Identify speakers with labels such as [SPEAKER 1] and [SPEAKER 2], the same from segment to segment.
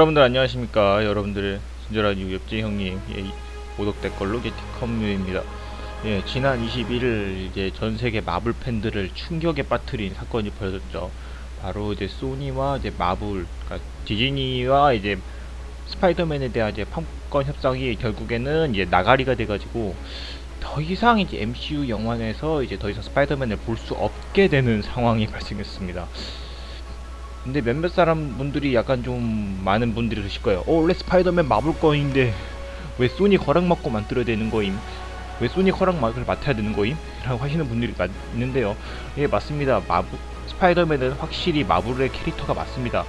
[SPEAKER 1] 여러분들 안녕하십니까. 여러분들의 친절한 유엽지 형님, 오덕댓글로 게티컴뮤입니다. 지난 21일 이제 전 세계 마블 팬들을 충격에 빠뜨린 사건이 벌어졌죠. 바로 이제 소니와 이제 마블, 그러니까 디즈니와 이제 스파이더맨에 대한 이제 판권 협상이 결국에는 이제 나가리가 돼가지고 더 이상 이제 MCU 영화에서 이제 더 이상 스파이더맨을 볼 수 없게 되는 상황이 발생했습니다. 근데 몇몇 사람 분들이 약간 좀 많은 분들이 그러실 거예요. 원래 스파이더맨 마블 거인데 왜 소니 허락 받고 만들어야 되는 거임? 왜 소니 허락을 맡아야 되는 거임? 라고 하시는 분들이 있는데요. 예, 맞습니다. 스파이더맨은 확실히 마블의 캐릭터가 맞습니다.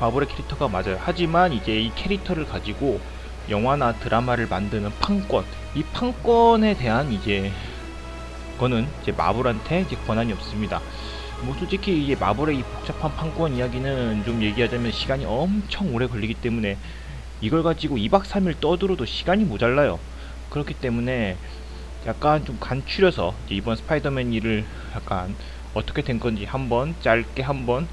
[SPEAKER 1] 마블의 캐릭터가 맞아요. 하지만 이제 이 캐릭터를 가지고 영화나 드라마를 만드는 판권, 이 판권에 대한 이제 거는 이제 마블한테 이제 권한이 없습니다. 뭐 솔직히 이게 마블의 이 복잡한 판권 이야기는 좀 얘기하자면 시간이 엄청 오래 걸리기 때문에 이걸 가지고 2박 3일 떠들어도 시간이 모자라요. 그렇기 때문에 약간 좀 간추려서 이번 스파이더맨 일을 약간 어떻게 된 건지 한번 짧게 한번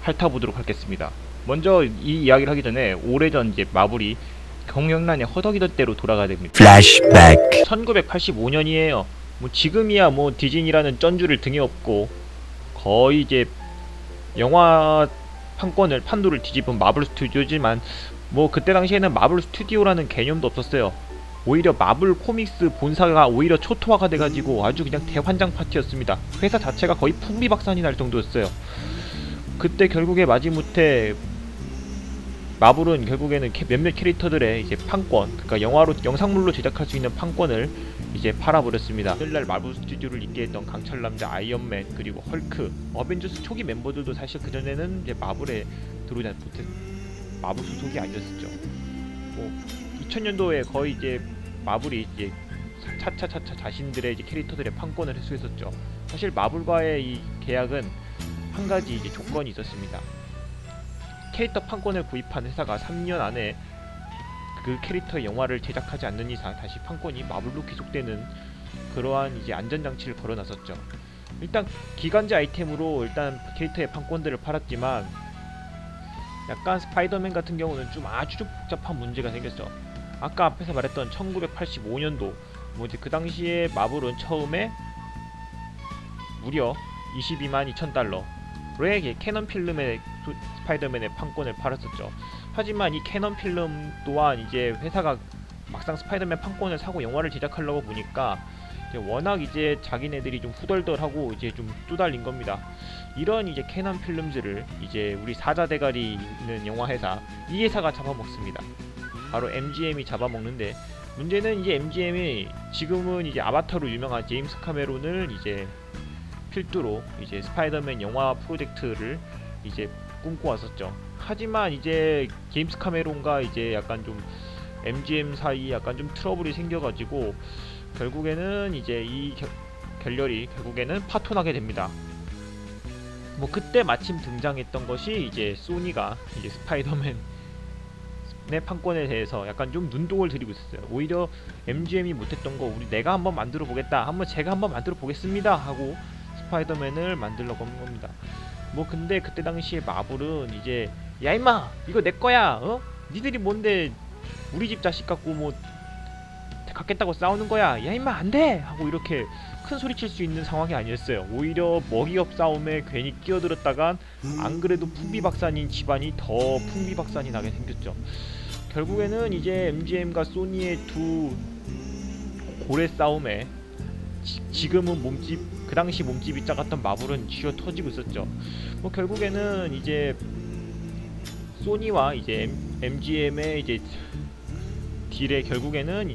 [SPEAKER 1] 핥아보도록 하겠습니다. 먼저 이 이야기를 하기 전에 오래전 이제 마블이 경영난에 허덕이던 때로 돌아가야 됩니다.
[SPEAKER 2] 플래시백.
[SPEAKER 1] 1985년이에요. 뭐 지금이야 뭐 디즈니라는 쩐주를 등에 업고 거의 이제 영화 판도를 뒤집은 마블 스튜디오지만 뭐 그때 당시에는 마블 스튜디오라는 개념도 없었어요. 오히려 마블 코믹스 본사가 오히려 초토화가 돼가지고 아주 그냥 대환장 파티였습니다. 회사 자체가 거의 풍비박산이 날 정도였어요. 그때 결국에 마지못해 마블은 결국에는 몇몇 캐릭터들의 이제 판권, 그러니까 영상물로 제작할 수 있는 판권을 이제 팔아버렸습니다. 오늘날 마블 스튜디오를 잇게 했던 강철남자 아이언맨, 그리고 헐크, 어벤져스 초기 멤버들도 사실 그전에는 이제 마블에 들어오지 못했, 마블 소속이 아니었었죠. 뭐 2000년도에 거의 이제 마블이 이제 차차차차 자신들의 이제 캐릭터들의 판권을 회수했었죠. 사실 마블과의 이 계약은 한 가지 이제 조건이 있었습니다. 캐릭터 판권을 구입한 회사가 3년 안에 그 캐릭터의 영화를 제작하지 않는 이상 다시 판권이 마블로 계속되는 그러한 이제 안전장치를 걸어놨었죠. 일단 기간제 아이템으로 일단 캐릭터의 판권들을 팔았지만 약간 스파이더맨 같은 경우는 좀 아주 좀 복잡한 문제가 생겼죠. 아까 앞에서 말했던 1985년도 뭐 이제 그 당시에 마블은 처음에 무려 22만 2천 달러의 캐논 필름의 스파이더맨의 판권을 팔았었죠. 하지만 이 캐논 필름 또한 이제 회사가 막상 스파이더맨 판권을 사고 영화를 제작하려고 보니까 이제 워낙 이제 자기네들이 좀 후덜덜하고 이제 좀 쪼달린 겁니다. 이런 이제 캐논 필름즈를 이제 우리 사자 대가리 있는 영화 회사, 이 회사가 잡아먹습니다. 바로 MGM이 잡아먹는데, 문제는 이제 MGM이 지금은 이제 아바타로 유명한 제임스 카메론을 이제 필두로 이제 스파이더맨 영화 프로젝트를 이제 꿈꿔왔었죠. 하지만 이제 제임스 카메론과 이제 약간 좀 MGM 사이 약간 좀 트러블이 생겨가지고 결국에는 이제 이 결렬이 결국에는 파토나게 됩니다. 뭐 그때 마침 등장했던 것이 이제 소니가 이제 스파이더맨의 판권에 대해서 약간 좀 눈독을 들이고 있었어요. 오히려 MGM이 못했던 거 내가 한번 만들어 보겠다, 제가 한번 만들어 보겠습니다 하고 스파이더맨을 만들려고 한 겁니다. 뭐 근데 그때 당시에 마블은 이제 야 임마 이거 내 거야, 니들이 뭔데 우리 집 자식 갖고 뭐 갖겠다고 싸우는 거야, 야 임마 안돼 하고 이렇게 큰 소리 칠 수 있는 상황이 아니었어요. 오히려 먹이업 싸움에 괜히 끼어들었다간 안 그래도 풍비박산인 집안이 더 풍비박산이 나게 생겼죠. 결국에는 이제 MGM과 소니의 두 고래 싸움에 지금은 그 당시 몸집이 작았던 마블은 쥐어 터지고 있었죠. 뭐 결국에는 이제 소니와 이제 MGM의 이제 딜에 결국에는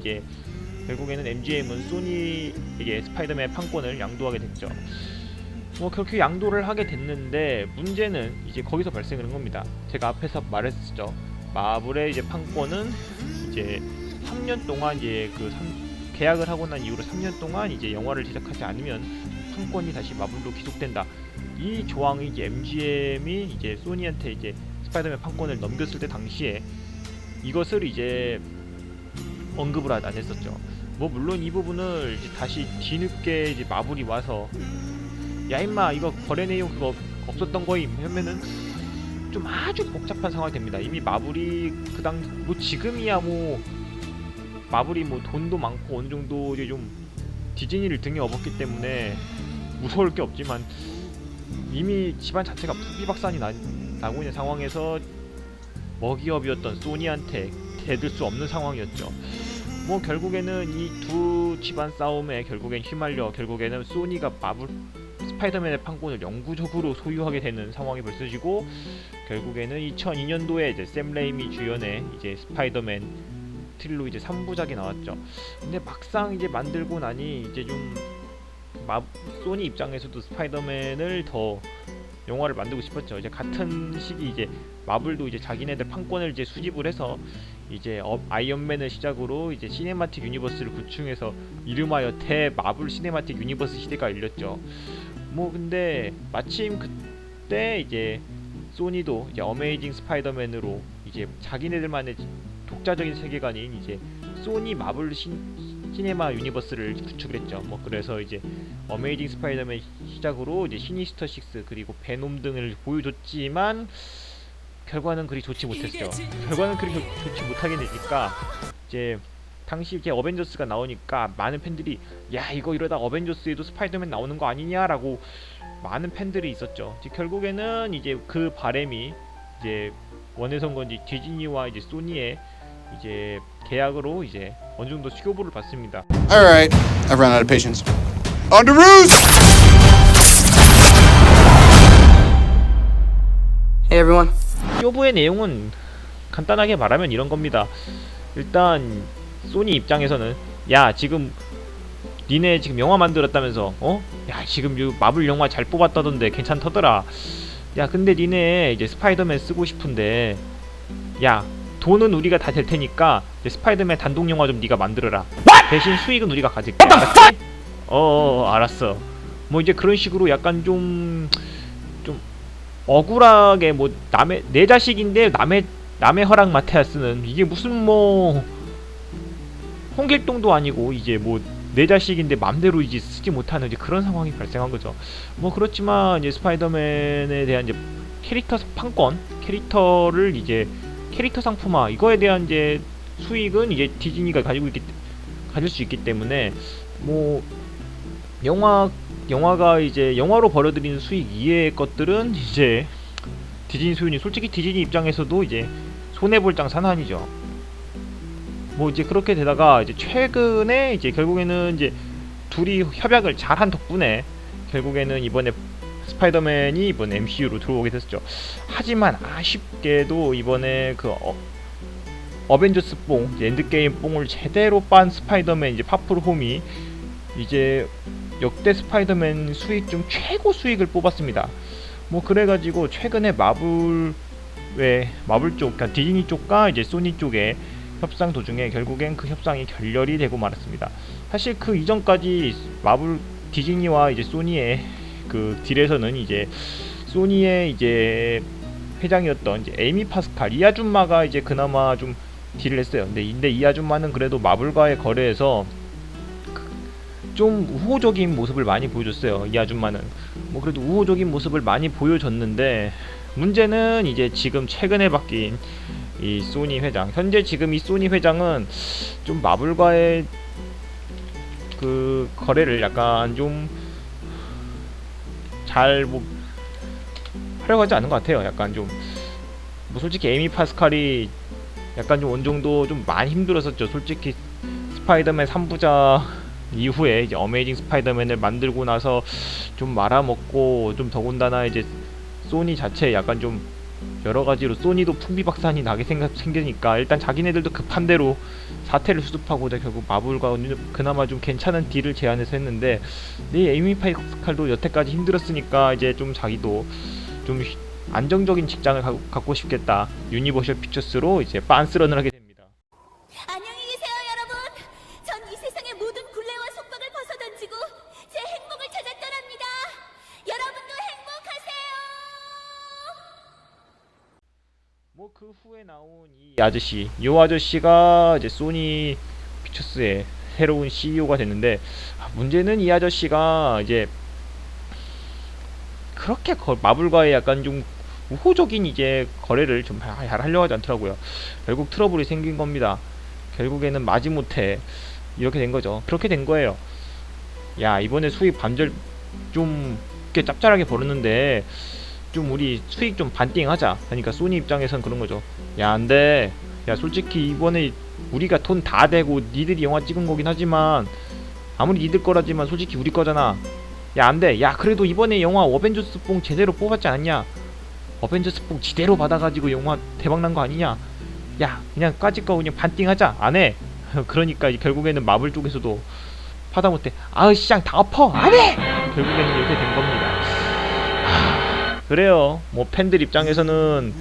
[SPEAKER 1] MGM은 소니에게 스파이더맨 판권을 양도하게 됐죠. 뭐 그렇게 양도를 하게 됐는데 문제는 이제 거기서 발생하는 겁니다. 제가 앞에서 말했었죠. 마블의 이제 판권은 이제 3년 동안 이제 계약을 하고 난 이후로 3년 동안 이제 영화를 제작하지 않으면 판권이 다시 마블로 기속된다. 이 조항이 이제 MGM이 이제 소니한테 이제 스파이더맨 판권을 넘겼을 때 당시에 이것을 이제 언급을 안 했었죠. 뭐 물론 이 부분을 이제 다시 뒤늦게 이제 마블이 와서 야 임마 이거 거래 내용 그거 없었던 거임 하면은 좀 아주 복잡한 상황이 됩니다. 이미 마블이 뭐 지금이야 뭐 마블이 뭐 돈도 많고 어느 정도 이제 좀 디즈니를 등에 업었기 때문에 무서울 게 없지만 이미 집안 자체가 풍비박산이 나고 있는 상황에서 먹이업이었던 소니한테 대들 수 없는 상황이었죠. 뭐 결국에는 이 두 집안 싸움에 결국엔 휘말려 결국에는 소니가 마블 스파이더맨의 판권을 영구적으로 소유하게 되는 상황이 벌어지고, 결국에는 2002년도에 이제 샘 레이미 주연의 이제 스파이더맨 트릴로 이제 3부작이 나왔죠. 근데 막상 이제 만들고 나니 이제 좀 소니 입장에서도 스파이더맨을 더 영화를 만들고 싶었죠. 이제 같은 시기 이제 마블도 이제 자기네들 판권을 이제 수집을 해서 이제 아이언맨을 시작으로 이제 시네마틱 유니버스를 구축해서 이름하여 대마블 시네마틱 유니버스 시대가 열렸죠. 뭐 근데 마침 그때 이제 소니도 이제 어메이징 스파이더맨으로 이제 자기네들만의 독자적인 세계관인 이제 소니 마블 시네마 유니버스를 구축을 했죠. 뭐 그래서 이제 어메이징 스파이더맨 시작으로 이제 시니스터 6 그리고 베놈 등을 보여줬지만 결과는 그리 좋지 못했죠. 결과는 그리 좋지 못하게 되니까 이제 당시 이제 어벤져스가 나오니까 많은 팬들이 야 이거 이러다 어벤져스에도 스파이더맨 나오는 거 아니냐라고 많은 팬들이 있었죠. 이제 결국에는 이제 그 바램이 이제 원해선 건지 디즈니와 이제 소니의 이제 계약으로 이제 어느 정도 수교보를 받습니다.
[SPEAKER 2] Alright, I've run out of patience. On to roost!
[SPEAKER 3] Hey everyone.
[SPEAKER 1] 수교보의 내용은 간단하게 말하면 이런 겁니다. 일단 소니 입장에서는 야 지금 니네 지금 영화 만들었다면서 야 지금 요 마블 영화 잘 뽑았다던데 괜찮더더라. 야 근데 니네 이제 스파이더맨 쓰고 싶은데 야 돈은 우리가 다 될 테니까 스파이더맨 단독 영화 좀 네가 만들어라. 대신 수익은 우리가 가질게. 알았지? 알았어. 뭐 이제 그런 식으로 약간 좀 억울하게 뭐 내 자식인데 남의 허락 맡아야 쓰는, 이게 무슨 뭐 홍길동도 아니고 이제 뭐 내 자식인데 맘대로 이제 쓰지 못하는 이제 그런 상황이 발생한 거죠. 뭐 그렇지만 이제 스파이더맨에 대한 이제 캐릭터 판권, 캐릭터를 이제 캐릭터 상품화, 이거에 대한 이제 수익은 이제 디즈니가 가질 수 있기 때문에 뭐 영화가 이제 영화로 벌어들이는 수익 이외의 것들은 이제 디즈니 소유니, 솔직히 디즈니 입장에서도 이제 손해볼 장사는 아니죠. 뭐 이제 그렇게 되다가 이제 최근에 이제 결국에는 이제 둘이 협약을 잘한 덕분에 결국에는 이번에 스파이더맨이 이번 MCU로 들어오게 됐었죠. 하지만 아쉽게도 이번에 그 어벤져스 뽕, 엔드게임 뽕을 제대로 빤 스파이더맨 이제 파풀 홈이 이제 역대 스파이더맨 수익 중 최고 수익을 뽑았습니다. 뭐 그래가지고 최근에 마블 쪽, 그러니까 디즈니 쪽과 이제 소니 쪽에 협상 도중에 결국엔 그 협상이 결렬이 되고 말았습니다. 사실 그 이전까지 디즈니와 이제 소니의 그 딜에서는 이제 소니의 이제 회장이었던 이제 에이미 파스칼, 이 아줌마가 이제 그나마 좀 딜을 했어요. 근데 이 아줌마는 그래도 마블과의 거래에서 좀 우호적인 모습을 많이 보여줬어요. 이 아줌마는 뭐 그래도 우호적인 모습을 많이 보여줬는데, 문제는 이제 지금 최근에 바뀐 이 소니 회장, 현재 지금 이 소니 회장은 좀 마블과의 그 거래를 약간 좀 잘 뭐 하려고 하지 않은 것 같아요. 약간 좀 뭐 솔직히 에이미 파스칼이 약간 좀 어느 정도 좀 많이 힘들었었죠. 솔직히 스파이더맨 3부작 이후에 이제 어메이징 스파이더맨을 만들고 나서 좀 말아먹고, 좀 더군다나 이제 소니 자체 약간 좀 여러가지로 소니도 풍비박산이 나게 생기니까 일단 자기네들도 급한 대로 사태를 수습하고 결국 마블과 그나마 좀 괜찮은 딜을 제안해서 했는데, 에이미 파스칼도 여태까지 힘들었으니까 이제 좀 자기도 좀 안정적인 직장을 갖고 싶겠다, 유니버셜 피처스로 이제 빤스런을 하게 됩니다.
[SPEAKER 4] 안녕히 계세요, 여러분. 전 이 세상의 모든 굴레와 속박을 벗어던지고 제 행복을 찾아 떠납니다. 여러분도 행복하세요.
[SPEAKER 1] 뭐 그 후에 나온 이 아저씨가 이제 소니 피처스의 새로운 CEO가 됐는데, 문제는 이 아저씨가 이제 그렇게 마블과의 약간 좀 우호적인 이제 거래를 좀 잘 하려고 하지 않더라고요. 결국 트러블이 생긴 겁니다. 결국에는 마지못해 이렇게 된 거죠. 그렇게 된 거예요. 야, 이번에 수익 반절 좀 꽤 짭짤하게 벌었는데 좀 우리 수익 좀 반띵하자. 그러니까 소니 입장에선 그런 거죠. 야, 안돼. 야, 솔직히 이번에 우리가 돈 다 대고 니들이 영화 찍은 거긴 하지만 아무리 니들 거라지만 솔직히 우리 거잖아. 야, 안돼. 야, 그래도 이번에 영화 어벤져스 뽕 제대로 뽑았지 않냐? 어벤져스 뽕 지대로 받아가지고 영화 대박난 거 아니냐? 야, 그냥 까짓 거 그냥 반띵하자. 안해. 그러니까 결국에는 마블 쪽에서도 하다못해 아으 시장 다 엎어 안해. 결국에는 이렇게 된 겁니다. 그래요. 뭐 팬들 입장에서는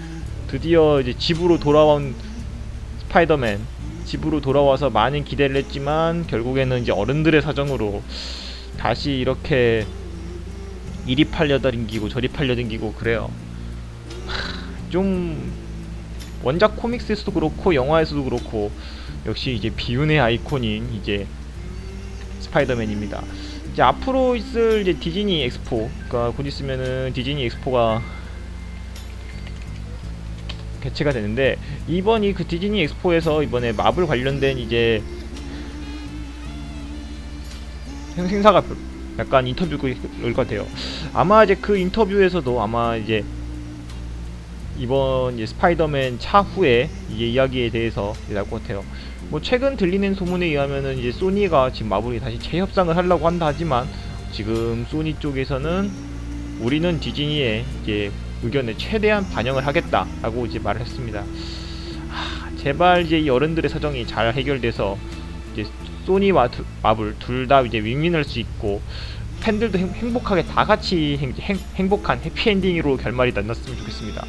[SPEAKER 1] 드디어 이제 집으로 돌아온 스파이더맨, 집으로 돌아와서 많은 기대를 했지만 결국에는 이제 어른들의 사정으로 다시 이렇게 이리 팔려다니기고 저리 팔려다니기고 그래요. 좀 원작 코믹스에서도 그렇고 영화에서도 그렇고 역시 이제 비운의 아이콘인 이제 스파이더맨입니다. 이제 앞으로 있을 이제 디즈니 엑스포, 그러니까 곧 있으면은 디즈니 엑스포가 개최가 되는데 이번이 그 디즈니 엑스포에서 이번에 마블 관련된 이제 행사가 약간 인터뷰일 것 같아요. 아마 이제 그 인터뷰에서도 아마 이제 이번 이제 스파이더맨 차후에 이제 이야기에 대해서 나올 것 같아요. 뭐 최근 들리는 소문에 의하면은 이제 소니가 지금 마블이 다시 재협상을 하려고 한다 하지만 지금 소니 쪽에서는 우리는 디즈니의 이제 의견에 최대한 반영을 하겠다라고 이제 말을 했습니다. 제발 이제 이 어른들의 사정이 잘 해결돼서 이제 소니와 마블 둘 다 이제 윈윈할 수 있고 팬들도 행복하게 다 같이 행복한 해피엔딩으로 결말이 났으면 좋겠습니다.